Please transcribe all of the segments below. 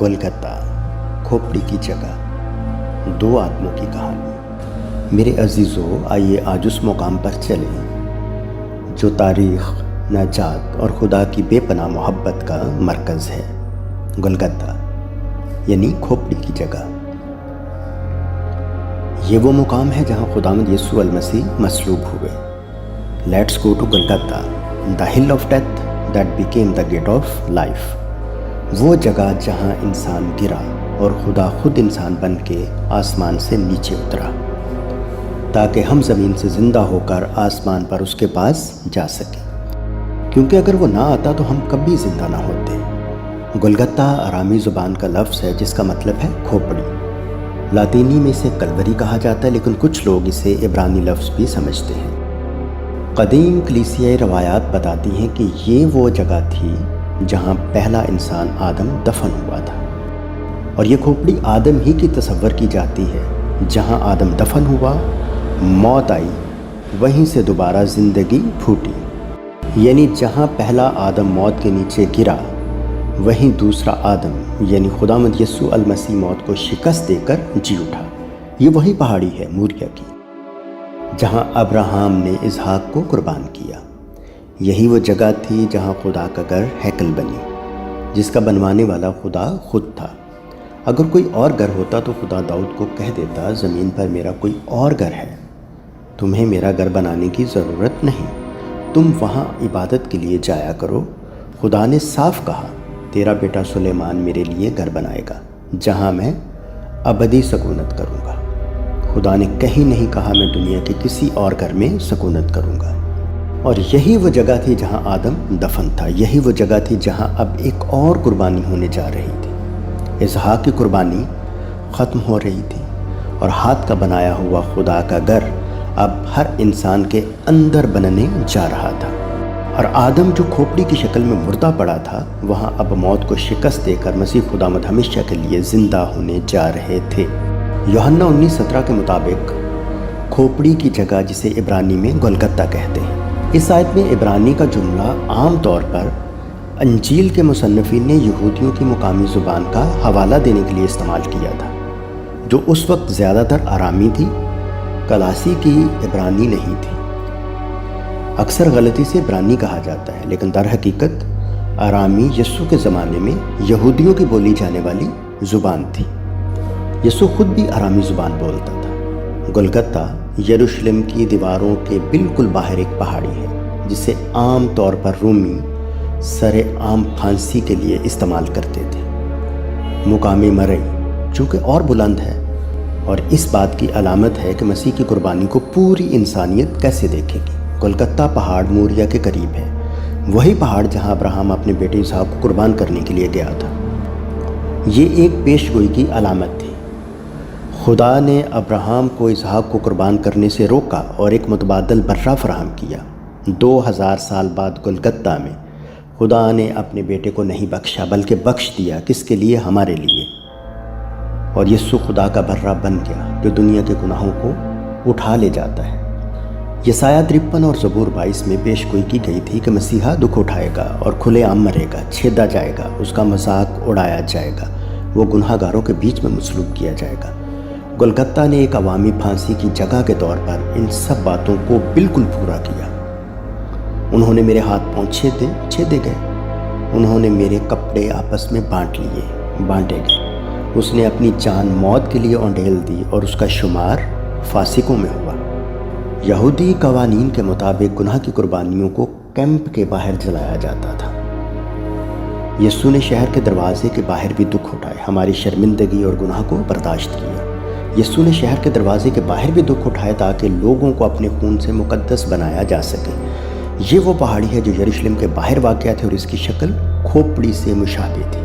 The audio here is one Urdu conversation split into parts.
گولگتہ، کھوپڑی کی جگہ، دو آدموں کی کہانی۔ میرے عزیزو، آئیے آج اس مقام پر چلیں جو تاریخ، نجات اور خدا کی بے پناہ محبت کا مرکز ہے۔ گولگتہ یعنی کھوپڑی کی جگہ۔ یہ وہ مقام ہے جہاں خداوند یسوع المسیح مصلوب ہوئے۔ Let's go to Golgotha, the hill of death that became the gate of life. وہ جگہ جہاں انسان گرا اور خدا خود انسان بن کے آسمان سے نیچے اترا تاکہ ہم زمین سے زندہ ہو کر آسمان پر اس کے پاس جا سکیں، کیونکہ اگر وہ نہ آتا تو ہم کبھی زندہ نہ ہوتے۔ گولگتہ آرامی زبان کا لفظ ہے جس کا مطلب ہے کھوپڑی۔ لاطینی میں اسے کلوری کہا جاتا ہے، لیکن کچھ لوگ اسے عبرانی لفظ بھی سمجھتے ہیں۔ قدیم کلیسیائی روایات بتاتی ہیں کہ یہ وہ جگہ تھی جہاں پہلا انسان آدم دفن ہوا تھا، اور یہ کھوپڑی آدم ہی کی تصور کی جاتی ہے۔ جہاں آدم دفن ہوا، موت آئی، وہیں سے دوبارہ زندگی پھوٹی۔ یعنی جہاں پہلا آدم موت کے نیچے گرا، وہیں دوسرا آدم یعنی خداوند یسوع المسیح موت کو شکست دے کر جی اٹھا۔ یہ وہی پہاڑی ہے موریا کی، جہاں ابراہیم نے اسحاق کو قربان کیا۔ یہی وہ جگہ تھی جہاں خدا کا گھر ہیکل بنی، جس کا بنوانے والا خدا خود تھا۔ اگر کوئی اور گھر ہوتا تو خدا داؤد کو کہہ دیتا، زمین پر میرا کوئی اور گھر ہے، تمہیں میرا گھر بنانے کی ضرورت نہیں، تم وہاں عبادت کے لیے جایا کرو۔ خدا نے صاف کہا، تیرا بیٹا سلیمان میرے لیے گھر بنائے گا جہاں میں ابدی سکونت کروں گا۔ خدا نے کہیں نہیں کہا میں دنیا کے کسی اور گھر میں سکونت کروں گا۔ اور یہی وہ جگہ تھی جہاں آدم دفن تھا۔ یہی وہ جگہ تھی جہاں اب ایک اور قربانی ہونے جا رہی تھی۔ اسحاق کی قربانی ختم ہو رہی تھی، اور ہاتھ کا بنایا ہوا خدا کا گھر اب ہر انسان کے اندر بننے جا رہا تھا۔ اور آدم جو کھوپڑی کی شکل میں مردہ پڑا تھا، وہاں اب موت کو شکست دے کر مسیح خداوند ہمیشہ کے لیے زندہ ہونے جا رہے تھے۔ یوحنا 19:17 کے مطابق کھوپڑی کی جگہ جسے عبرانی میں گولگتہ کہتے ہیں۔ اس آیت میں عبرانی کا جملہ عام طور پر انجیل کے مصنفین نے یہودیوں کی مقامی زبان کا حوالہ دینے کے لیے استعمال کیا تھا، جو اس وقت زیادہ تر آرامی تھی، کلاسی کی عبرانی نہیں تھی۔ اکثر غلطی سے عبرانی کہا جاتا ہے، لیکن در حقیقت آرامی یسوع کے زمانے میں یہودیوں کی بولی جانے والی زبان تھی۔ یسوع خود بھی آرامی زبان بولتا تھا۔ گولگتہ یروشلم کی دیواروں کے بالکل باہر ایک پہاڑی ہے، جسے عام طور پر رومی سر عام پھانسی کے لیے استعمال کرتے تھے۔ مقام مرئی چونکہ اور بلند ہے، اور اس بات کی علامت ہے کہ مسیح کی قربانی کو پوری انسانیت کیسے دیکھے گی۔ گولگتہ پہاڑ موریا کے قریب ہے، وہی پہاڑ جہاں ابراہیم اپنے بیٹے اسحاق کو قربان کرنے کے لیے گیا تھا۔ یہ ایک پیش گوئی کی علامت تھی۔ خدا نے ابراہیم کو اسحاق کو قربان کرنے سے روکا اور ایک متبادل برہ فراہم کیا۔ 2000 سال بعد گولگتہ میں خدا نے اپنے بیٹے کو نہیں بخشا، بلکہ بخش دیا۔ کس کے لیے؟ ہمارے لیے۔ اور یسوع خدا کا برہ بن گیا، جو دنیا کے گناہوں کو اٹھا لے جاتا ہے۔ یسایہ 53 اور زبور 22 میں پیش گوئی کی گئی تھی کہ مسیحا دکھ اٹھائے گا اور کھلے عام مرے گا، چھیدا جائے گا، اس کا مذاق اڑایا جائے گا، وہ گناہ گاروں کے بیچ میں مصلوب کیا جائے گا۔ گولگتہ نے ایک عوامی پھانسی کی جگہ کے طور پر ان سب باتوں کو بالکل پورا کیا۔ انہوں نے میرے ہاتھ پاؤں چھیدے گئے، انہوں نے میرے کپڑے آپس میں بانٹے گئے۔ اس نے اپنی جان موت کے لیے اونڈیل دی، اور اس کا شمار فاسقوں میں ہوا۔ یہودی قوانین کے مطابق گناہ کی قربانیوں کو کیمپ کے باہر جلایا جاتا تھا۔ یسوع نے شہر کے دروازے کے باہر بھی دکھ اٹھائے، ہماری شرمندگی اور گناہ کو برداشت کیا۔ یسوع نے شہر کے دروازے کے باہر بھی دکھ اٹھائے تاکہ لوگوں کو اپنے خون سے مقدس بنایا جا سکے۔ یہ وہ پہاڑی ہے جو یروشلم کے باہر واقع تھی، اور اس کی شکل کھوپڑی سے مشابہ تھی۔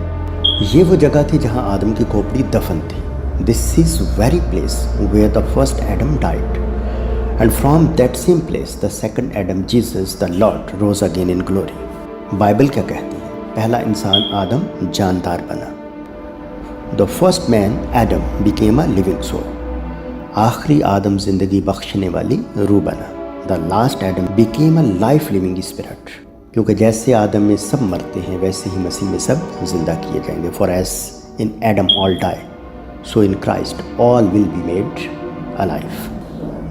یہ وہ جگہ تھی جہاں آدم کی کھوپڑی دفن تھی۔ This is very place where the first Adam died, and from that same place the second Adam, Jesus the Lord, rose again in glory. Bible کیا کہتی ہے؟ پہلا انسان آدم جاندار بنا۔ The first man, Adam, became a living soul. آخری آدم زندگی بخشنے والی روح بنا۔ The last Adam became a life-living spirit. کیونکہ جیسے آدم میں سب مرتے ہیں، ویسے ہی مسیح میں سب زندہ کیے جائیں گے. For as in Adam all die, so in Christ all will be made alive.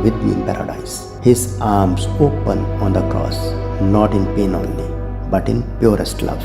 with me in paradise. His arms open on the cross, not in pain only, but in purest love.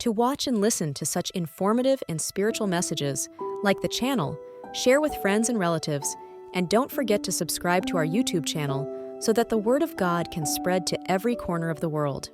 To watch and listen to such informative and spiritual messages, like the channel, share with friends and relatives, And don't forget to subscribe to our YouTube channel so that the Word of God can spread to every corner of the world.